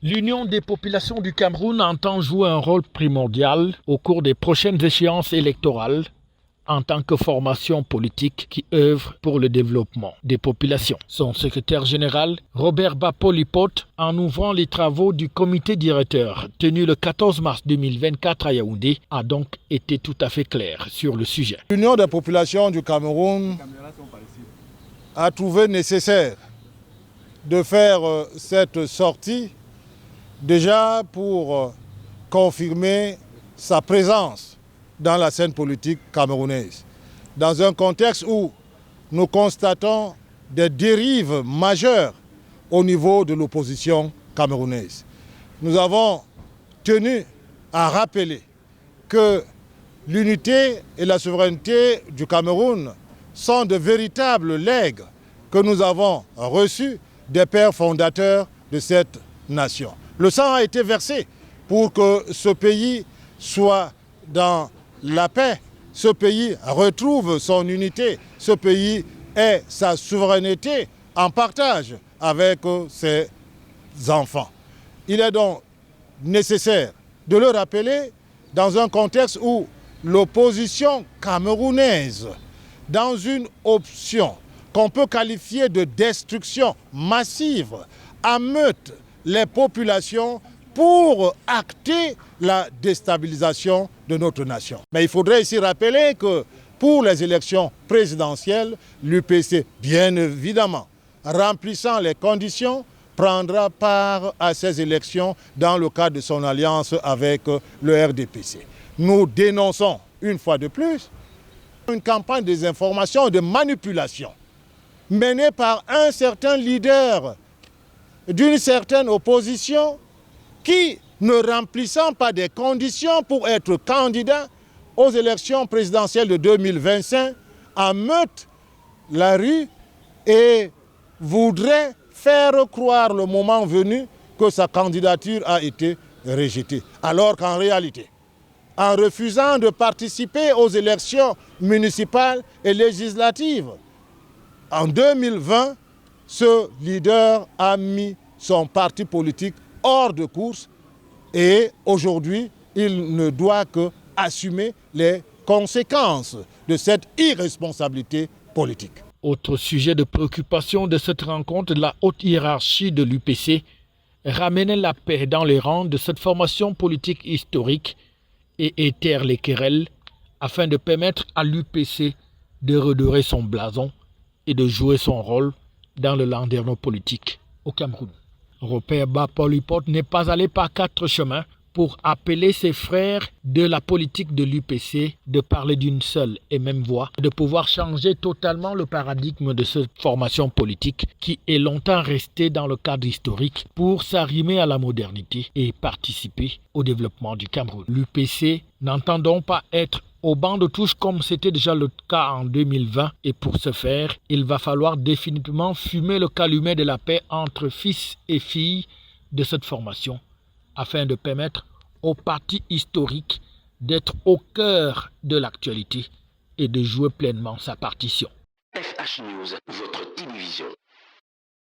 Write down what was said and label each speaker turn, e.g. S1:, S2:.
S1: L'Union des populations du Cameroun entend jouer un rôle primordial au cours des prochaines échéances électorales en tant que formation politique qui œuvre pour le développement des populations. Son secrétaire général, Robert Bapolipote, en ouvrant les travaux du comité directeur tenu le 14 mars 2024 à Yaoundé, a donc été tout à fait clair sur le sujet.
S2: L'Union des populations du Cameroun a trouvé nécessaire de faire cette sortie déjà pour confirmer sa présence dans la scène politique camerounaise, dans un contexte où nous constatons des dérives majeures au niveau de l'opposition camerounaise. Nous avons tenu à rappeler que l'unité et la souveraineté du Cameroun sont de véritables legs que nous avons reçus des pères fondateurs de cette nation. Le sang a été versé pour que ce pays soit dans la paix, ce pays retrouve son unité, ce pays ait sa souveraineté en partage avec ses enfants. Il est donc nécessaire de le rappeler dans un contexte où l'opposition camerounaise, dans une option qu'on peut qualifier de destruction massive, ameute les populations pour acter la déstabilisation de notre nation. Mais il faudrait ici rappeler que pour les élections présidentielles, l'UPC, bien évidemment, remplissant les conditions, prendra part à ces élections dans le cadre de son alliance avec le RDPC. Nous dénonçons, une fois de plus, une campagne de désinformation et de manipulation menée par un certain leader d'une certaine opposition qui, ne remplissant pas des conditions pour être candidat aux élections présidentielles de 2025, ameute la rue et voudrait faire croire le moment venu que sa candidature a été rejetée. Alors qu'en réalité, en refusant de participer aux élections municipales et législatives, en 2020, ce leader a mis son parti politique hors de course et aujourd'hui, il ne doit que assumer les conséquences de cette irresponsabilité politique.
S1: Autre sujet de préoccupation de cette rencontre, la haute hiérarchie de l'UPC ramenait la paix dans les rangs de cette formation politique historique et étire les querelles afin de permettre à l'UPC de redorer son blason et de jouer son rôle dans le landerneau politique au Cameroun. Robert Bapolipote n'est pas allé par quatre chemins pour appeler ses frères de la politique de l'UPC de parler d'une seule et même voix, de pouvoir changer totalement le paradigme de cette formation politique qui est longtemps restée dans le cadre historique pour s'arrimer à la modernité et participer au développement du Cameroun. L'UPC n'entend donc pas être au banc de touche comme c'était déjà le cas en 2020 et pour ce faire, il va falloir définitivement fumer le calumet de la paix entre fils et filles de cette formation afin de permettre au parti historique d'être au cœur de l'actualité et de jouer pleinement sa partition.
S3: FH News, votre télévision.